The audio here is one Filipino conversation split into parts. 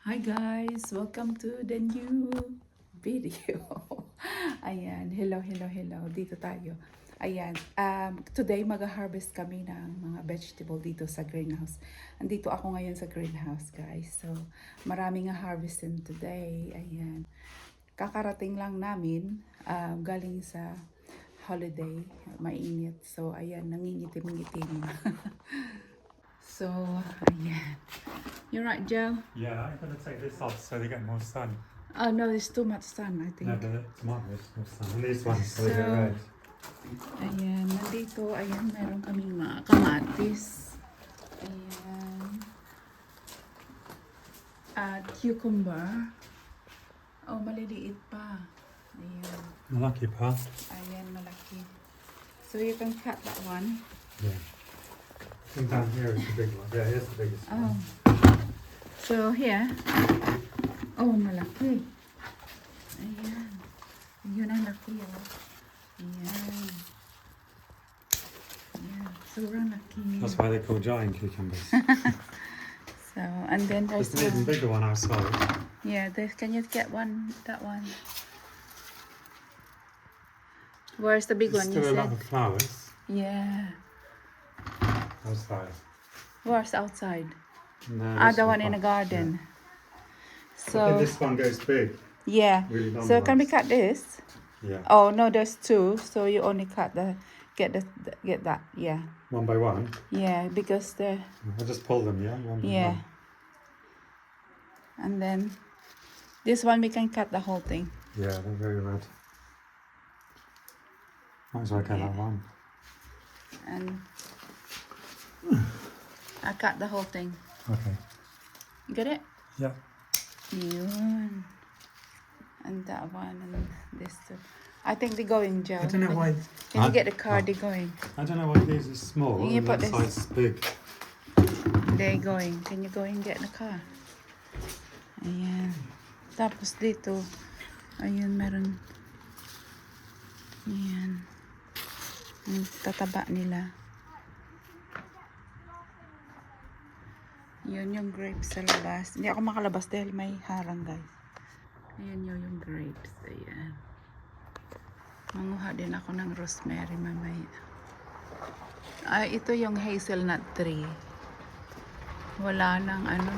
Hi guys! Welcome to the new video. Ayan, hello. Dito tayo. Ayan, today mag-harvest kami ng mga vegetable dito sa greenhouse. Andito ako ngayon sa greenhouse guys. So, maraming harvestin today. Ayan. Kakarating lang namin galing sa holiday. Mainit. So, ayan, nangingitim-ngitim. So, ayan. You're right, Joe? Yeah, I'm going to take this off so they get more sun. Oh no, there's too much sun, I think. No, but tomatoes, more sun. And these ones, so they get So, red. ayan, nandito, ayan, meron kaming mga kamatis. Ayan. At cucumber. Oh, maliliit pa. Ayan. Lucky pa. Ayan, malaki. So, you can cut that one. Yeah. I think down here is the big one. Yeah, here's the biggest Oh. one. So, here. Oh, malaki. Ayan. Yun ang laki, oh. Ayan. Ayan. Sobrang laki. That's why they're called giant cucumbers. So, and then there's There's an even bigger one outside. yeah, can you get one, that one? Where's the big There's one you still a lot said? of flowers Yeah. outside. Where's outside? No, The one in the garden. I think So, this one goes big. yeah. Really long So, can we ones. cut this? Yeah. Oh, no, there's two. So, you only cut get that. Yeah. One by one. Yeah, because I'll just pull them, yeah? One by yeah. one. And then, this one we can cut the whole thing. Yeah, they're very red. Might as well get Yeah. that one. And I cut the whole thing. Okay. You get it? Yeah. Yun. And that one and this two. I think they're going, Joe. I don't know why. Can you Huh? get the car? Oh. They're going. I don't know why these are small You and put that this- side's big. They're going. Can you go and get in the car? Ayan. Tapos dito, ayun, meron. Ayan. Yung tataba nila. Yun yung grapes sa labas. Hindi ako makalabas dahil may harang, guys. Ayan yung grapes. Ayan. Manguha din ako ng rosemary mamaya. Ay, ito yung hazelnut tree. Wala nang ano.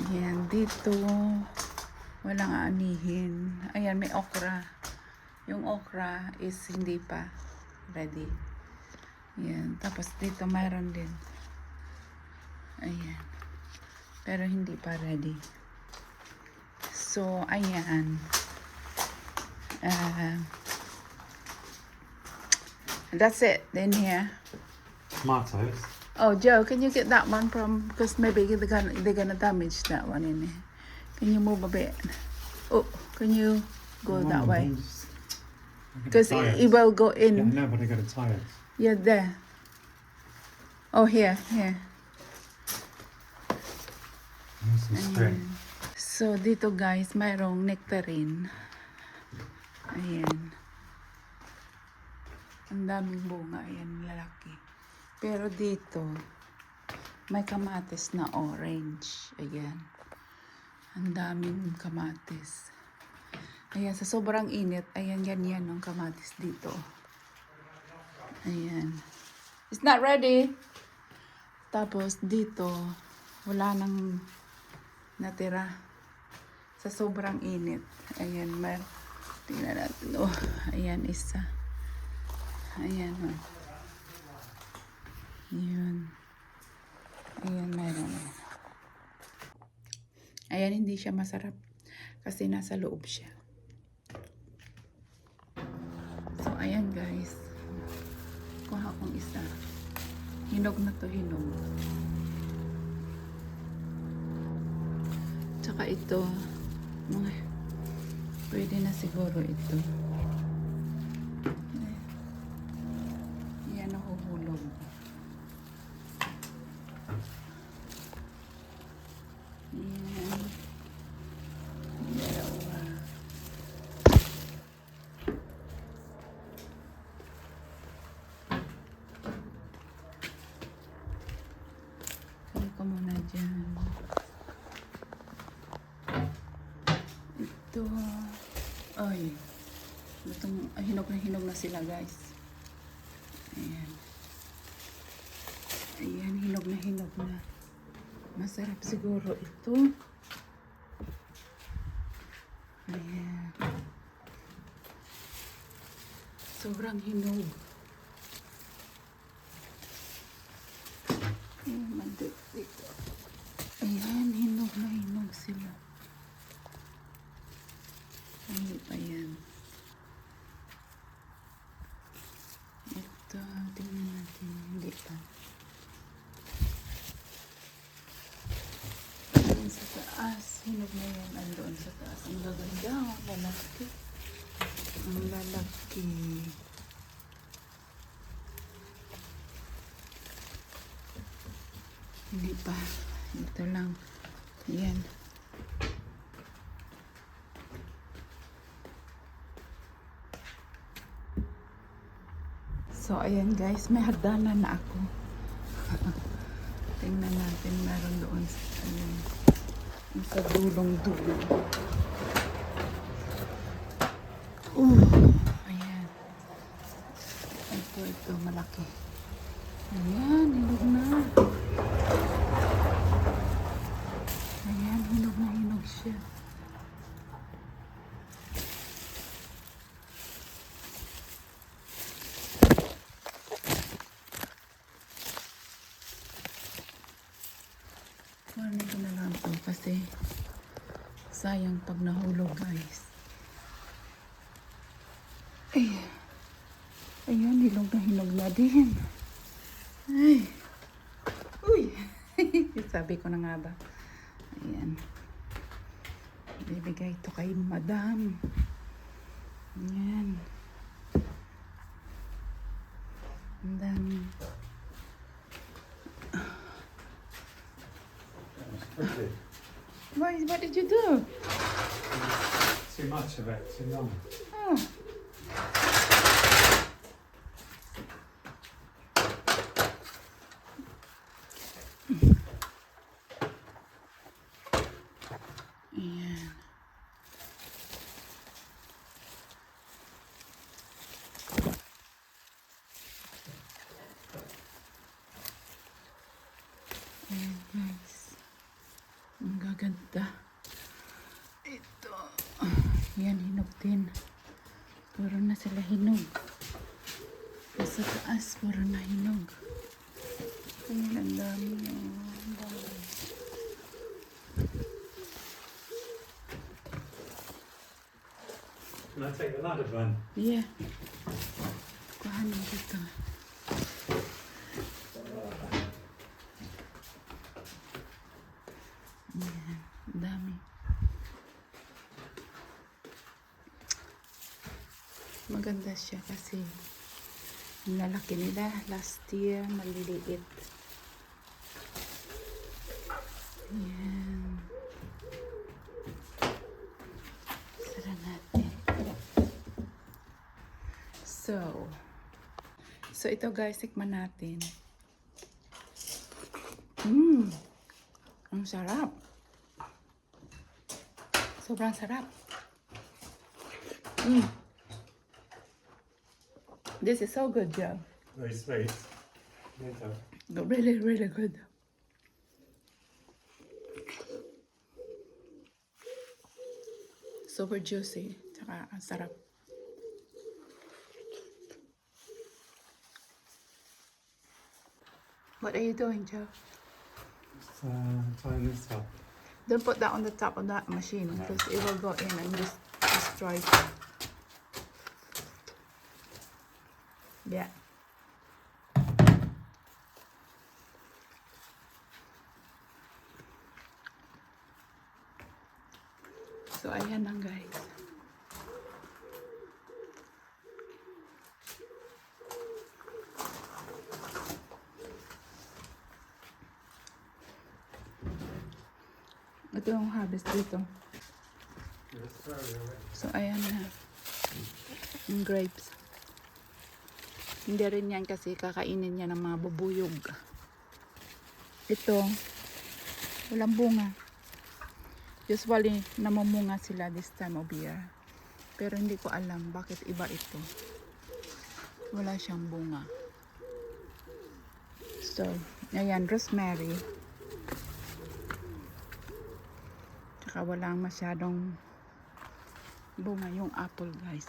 Ayan, dito. Walang aanihin. Ayan, may okra. Yung okra is hindi pa ready. Ayan, tapos dito mayroon din. Ayan. Pero hindi pa ready. So, ayan. That's it in here. Tomatoes. Oh, Joe, can you get that one from, because maybe they're gonna damage that one in there. Can you move a bit? Oh, can you go that way? Because it will go Yeah, in. no, but I got to tie it. Yeah, there. Oh, here. Nice and straight. So, dito guys, mayroong nectarine. Ayan. Ang daming bunga. Ayan, lalaki. Pero dito, may kamatis na orange. Ayan. Ang daming kamatis. Ayan, sa sobrang init, ayan, ganyan ang kamatis dito. Ayan. It's not ready. Tapos, dito, wala nang natira. Sa sobrang init. Ayan, tingnan natin. Oh, ayan, isa. Ayan, oh. Yun. Ayan, mayroon. Ayan, hindi siya masarap. Kasi nasa loob siya. So, ayan guys. Kuha kong isa. Hinog na to, hinog. Tsaka ito. Pwede na siguro ito. Yan, nahuhulog. Yan. Dalawa. Ito. Ay. Hinog na sila, guys. Ayan. Ayan, hinog na. Masarap siguro ito. Ayan. Sobrang hinog. Ayan, mandit dito. Ayan, hinog sila. Hindi pa yan. Ito, tingnan natin. Hindi pa. Ayan sa taas. Hinog na yan. Andoon sa taas. Ang gaganda. Ang lalaki. Ang lalaki. Hindi pa. Ito lang. Ayan. So, ayan guys. May hagdanan na ako. Tingnan natin. Meron doon sa, ayan, sa dulong-dulo. Ayan. Ito, malaki. Ayan, hinog na. Ayan, hinog siya. Kuhanin ko na lang ito kasi sayang pag nahulog, guys. Ayan, hinog na din. Ay. Uy. Sabi ko na nga ba. Ayan. Bibigay ito kay madam. Ayan. Ang dami. Quickly. What did you do? Too much of it, too long. Oh. Ayan. Ayan guys. Ang gaganda. Ito. Yan, hinog din. Puro na sila hinog. Sa taas, puro na hinog. Ayan, ang dami. Ang dami. Can I take the ladder, Ben? Yeah. Kuhanin dito. Ayan, ang dami. Maganda siya kasi ang lalaki nila. Last year, maliliit. Ayan. Sara natin. So ito guys, tikman natin. Ang sarap. Sobrang sarap. This is so good, Joe. Very sweet. Later. Really, really good. Super juicy. Tsaka ang sarap. What are you doing, Joe? Just tying this up. Don't put that on the top of that machine because it will go in and just destroy it. Yeah. So, ayan lang guys. Ito yung harvest dito. So, ayan na. Yung grapes. Hindi rin yan kasi kakainin niya ng mga bubuyog. Ito, walang bunga. Usually, namumunga sila this time of year. Pero hindi ko alam bakit iba ito. Wala siyang bunga. So, ayan, rosemary. Tsaka walang masyadong bunga yung apple, guys.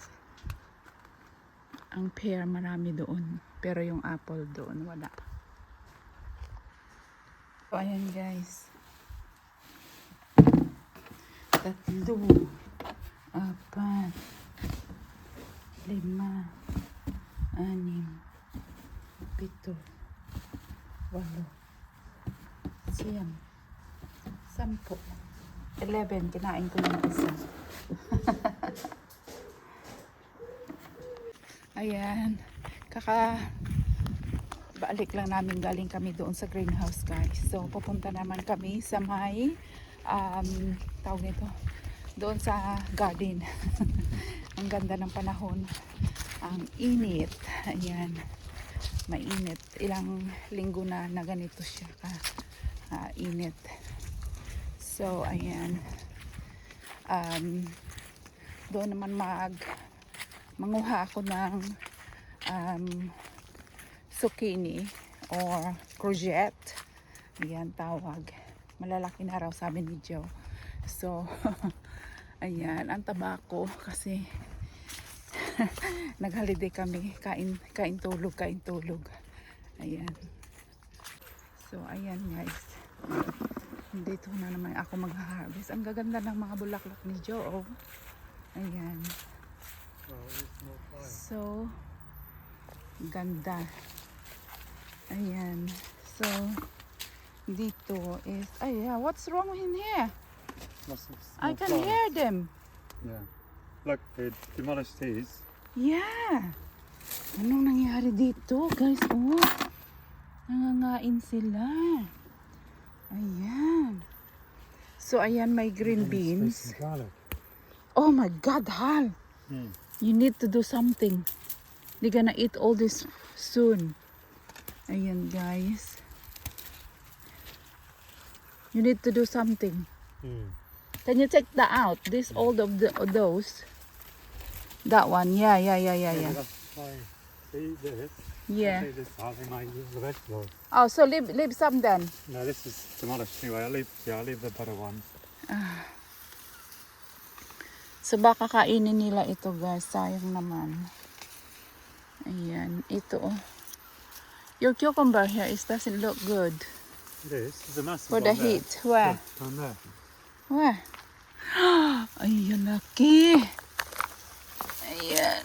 Ang pear marami doon. Pero yung apple doon, wala. So, ayan, guys. 3, 4, 5, 6, 7, 8, 9, 10, 11. Kinain ko yung isa. Ayan. Balik lang namin, galing kami doon sa greenhouse, guys. So, pupunta naman kami sa may tawag nito, doon sa garden. Ang ganda ng panahon. Ang init. Ayan. Mainit. Ilang linggo na ganito siya init. So, ayan. Doon naman manguha ako ng zucchini or courgette. Ayan, tawag. Malalaki na raw, sabi ni Joe. So, ayan, ang tabako kasi nag-holiday kami. Kain tulog. Ayan. So, ayan, guys. Dito na naman ako mag-harvest. Ang gaganda ng mga bulaklak ni Joe. Oh. Ayan. So, ganda. Ayan. So, dito is, yeah, what's wrong in here? I can hear them. Yeah. Look, they demolished these. Yeah. Anong nangyari dito, guys? Oh, nangangain sila. Ayan. So, ayan, may green beans. Oh my God, Hal. You need to do something. They're gonna eat all this soon. Ayan, guys. You need to do something. Can you take that out? This all of those. That one. Yeah. See this? Yeah. See this? They might use the vegetables. Oh, so leave some then. No, this is demolished anyway. I'll leave the better ones. So baka kainin nila ito, guys. Sayang naman. Ayan. Ito, oh. Your cucumber here doesn't look good. This is a massive For one the there. heat. Where? Look, down there. Where? Ayan, laki. Ayan.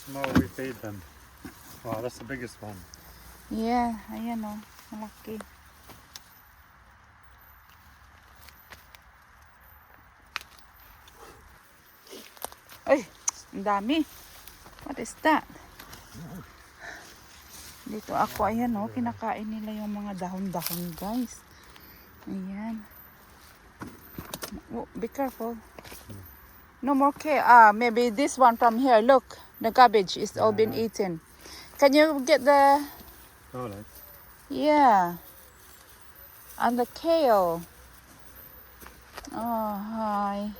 Tomorrow we feed them. Wow, that's the biggest one. Yeah, ayan, oh. Malaki. Ay, ang dami. What is that? Dito ako, ayan, oh. Kinakain nila yung mga dahon-dahon, guys. Ayan. Oh, be careful. No more care. Maybe this one from here. Look, the cabbage is all been eaten. Can you get the... Garlic. Yeah. And the kale. Oh, hi.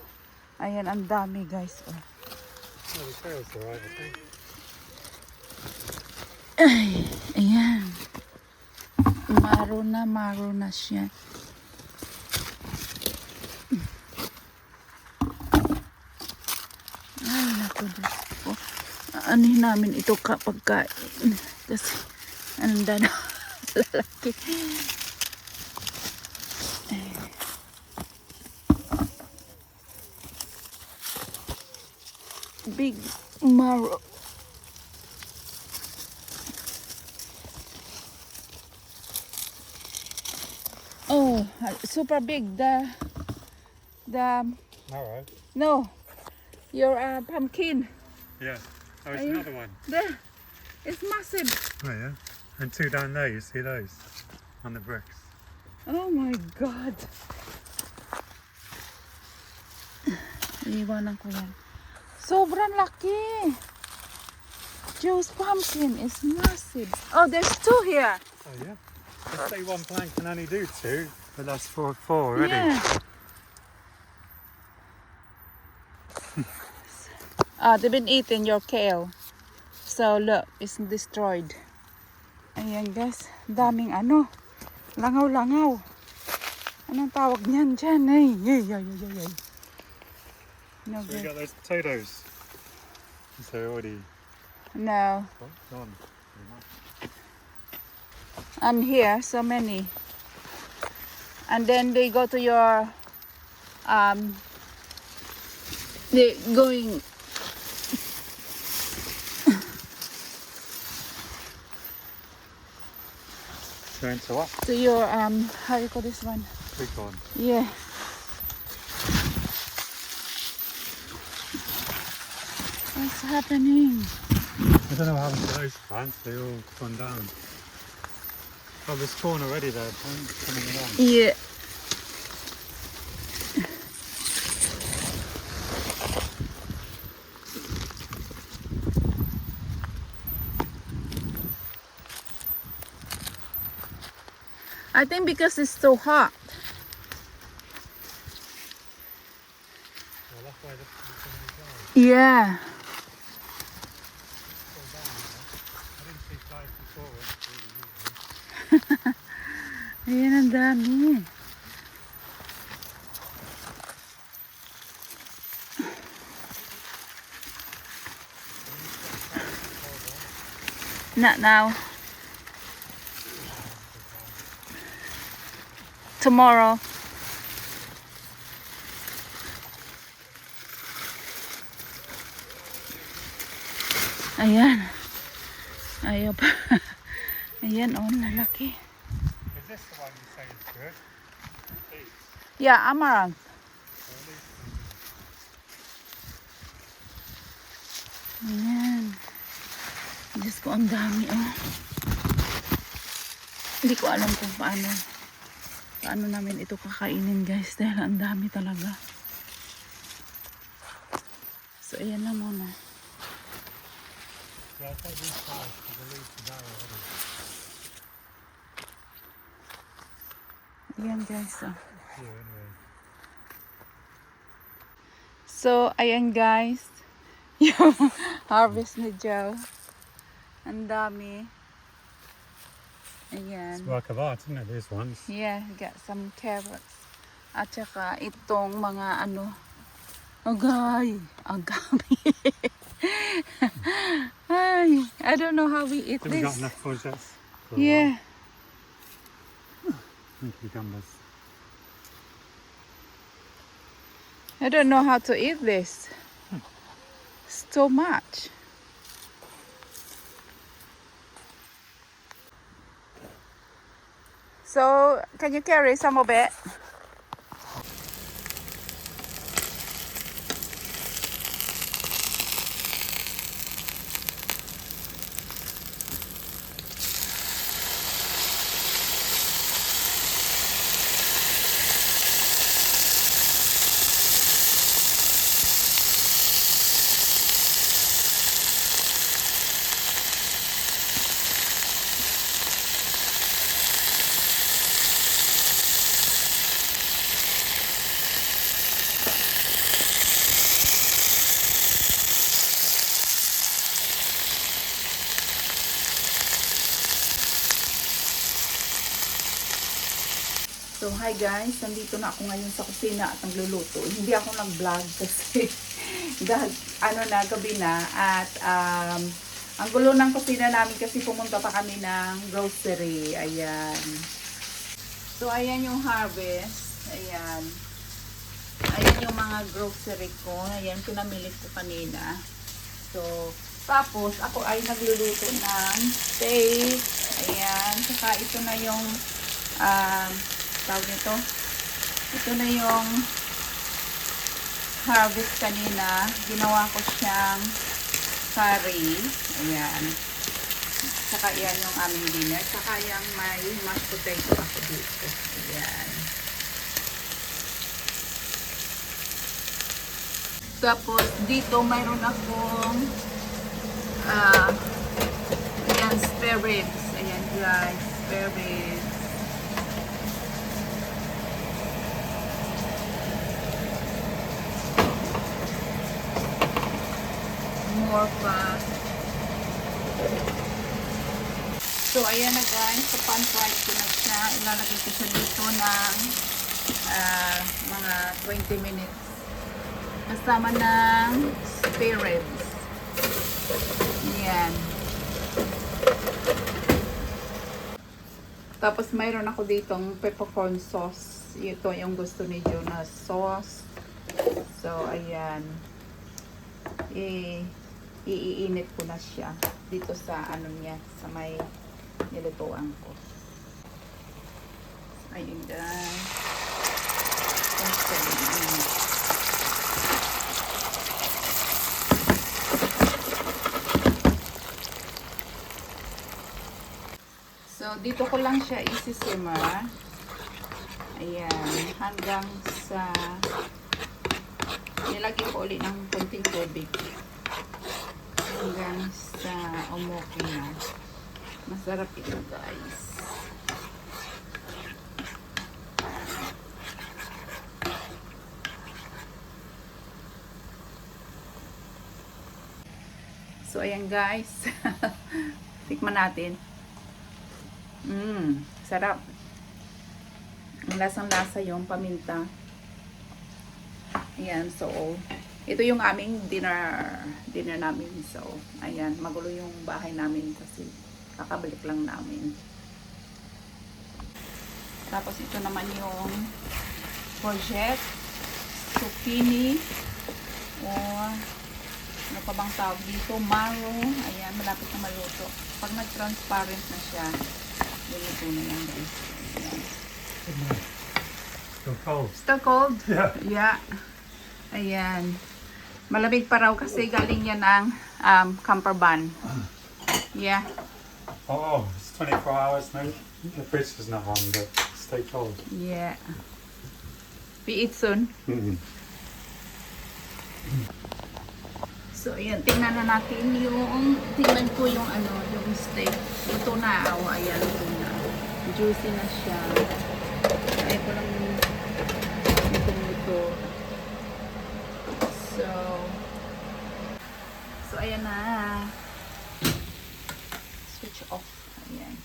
Ayan, ang dami, guys. Oh. Oh, the kale's alright, I think. Ay, ayan. Maro na siya. Ay, naku, Diyos ko. Anuhin namin ito pagkain. Kasi, ang dana. Lalaki. Big marrow. Oh, super big. The Alright. no, your pumpkin. Yeah. Oh, it's Are you- another one. There, it's massive. Oh, yeah. And two down there, you see those? On the bricks. Oh my God. Iiwanan ko yan. Sobrang laki. Joe's pumpkin is massive. Oh, there's two here. Oh, yeah. They say one plant can only do two, but that's four already. Yeah. They've been eating your kale. So look, it's destroyed. Ayan guys, daming ano, langaw-langaw. Anong tawag niyan dyan? Ay. No So we good. got those potatoes. So they're already No. gone. Pretty much. And here, so many. And then they go to your, they're going, Going to what? to your, how you call this one? Big one. Yeah. What's happening? I don't know what happened to those plants. They all gone down. Oh, there's corn already there. Coming along. Yeah. I think because it's so hot. Well, that's why the down. Yeah. I didn't see flies before when it's really easy. Ayan, ang dami. Not now. Tomorrow. Ayan. Ayaw pa. Ayan, oh, lalaki. Is this the one you say is good? These. Yeah, amaranth. So at least Ayan. Diyos ko, ang dami, oh. Hindi ko alam kung paano namin ito kakainin, guys, dahil ang dami talaga. So, ayan na muna. yeah, I take these five because the leaves are down already. Ayan, guys, oh. Here anyway. So, ayan, guys. Yung harvest ni Joe. Ang dami. Ayan. It's work of art, isn't it? These ones. Yeah, got some carrots. At saka itong mga ano. Agay. Agami. Ay, I don't know how we eat Have we got this. enough courgettes? for a Yeah. while? And cucumbers. I don't know how to eat this. It's so much. So, can you carry some of it? So, hi guys. Nandito na ako ngayon sa kusina at nagluluto. Hindi ako nag-vlog kasi dahil gabi na at ang gulo ng kusina namin kasi pumunta pa kami ng grocery. Ayan. So, ayan yung harvest. Ayan. Ayan yung mga grocery ko. Ayan, pinamili ko kanina. So, tapos ako ay nagluluto ng steak. Ayan. Saka ito na yung tawag nito. Ito na yung harvest kanina. Ginawa ko siyang curry. Ayan. Saka yan yung aming dinner. Saka yung may mashed potato ako dito. Ayan. Tapos dito mayroon akong ayan, spare ribs. Ayan guys, spare ribs. more pa. So, ayan na guys. So, pan-fried ko na siya. Ilalagay ko siya dito ng mga 20 minutes. Kasama ng spare ribs. Yan. Tapos mayroon ako ditong peppercorn sauce. Ito yung gusto ni Joe na sauce. So, ayan. Iinit ko na siya dito sa ano niya, sa may nilutuan ko. So, ayun guys. So, dito ko lang siya isi-simmer. Ayan, hanggang sa nilagay ko ulit ng konting tubig. Hanggang sa umuki na. Masarap ito, guys. So, ayan guys. Tikman natin. Sarap. Ang lasang-lasa yung paminta. Ayan, so, ito yung aming dinner namin. So, ayan, magulo yung bahay namin kasi kakabalik lang namin. Tapos, ito naman yung courgette, zucchini, o ano pa bang tawag dito? Marrow. Ayan, malapit na maluto. Pag nag-transparent na siya, luto na yan guys. Ayan. Still cold. Still cold? Yeah. Yeah. Ayan. Malamig pa raw kasi galing yan ang camper van. Yeah. Oh, it's 24 hours now. The fridge is not on, but stay cold. Yeah. We eat soon. So, ayan, tingnan na natin tingnan ko yung yung steak. Ito na, ayan, ito na. Juicy na siya. Ito lang ito. So, ayan na. Switch off. Ayan.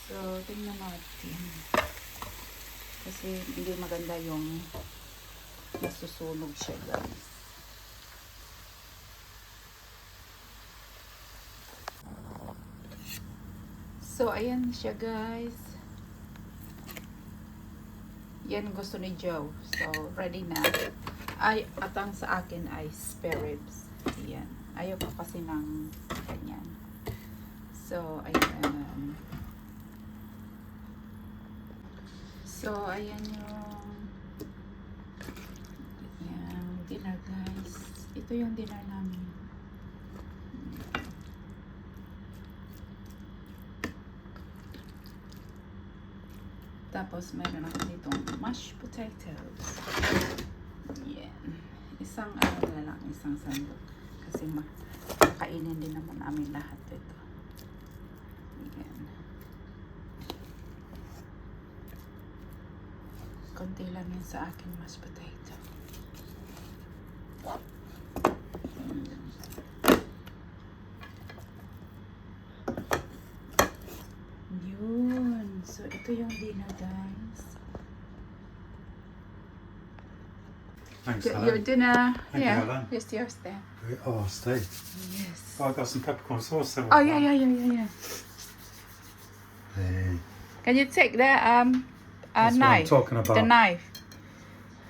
So, tingnan natin. Kasi hindi maganda yung nasusunog siya, guys. So, ayan siya guys. Yan gusto ni Joe. So, ready na. At ang sa akin ay spare ribs. Ayan. Ayaw ko kasi ng ganyan. So, ayan. So, ayan yung dinner guys. Ito yung dinner namin. Tapos, meron ako ditong mashed potatoes. Yan. Isang na lang, isang sandok. Kasi kainin din naman namin lahat ito. Yan. Konti lang yan sa akin mashed potato. Yun. So, ito yung dinner, guys. Thanks, Your Helen. dinner. Thank you, Yeah. Helen. Just yours there. Oh, steak. Yes. Oh, I got some peppercorn sauce there. Oh, yeah. Hey. Can you take the That's what I'm knife? talking about. The knife.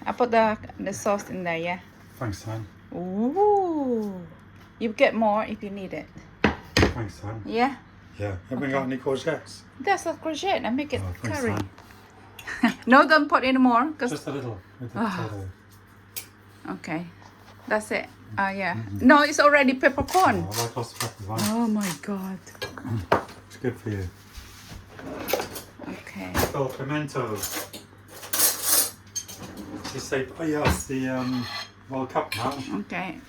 I put the sauce in there, yeah. Thanks, Helen. Ooh. You get more if you need it. Thanks, Helen. Yeah. Yeah. Haven't got any courgettes? That's a courgette. I make it Oh, thanks, curry. Helen. No, don't put any more. Just a little. With the potato. Okay. That's it. Yeah. No, it's already peppercorn. Oh, I like lots of peppers, man. Oh my god. It's good for you. Okay. Oh, pimento. You say, oh yeah, it's the World Cup now. Okay.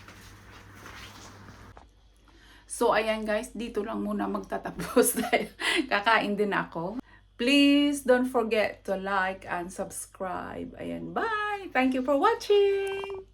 So, ayan guys, dito lang muna magtatapos dahil kakain din ako. Please don't forget to like and subscribe. Ayan, bye! Thank you for watching!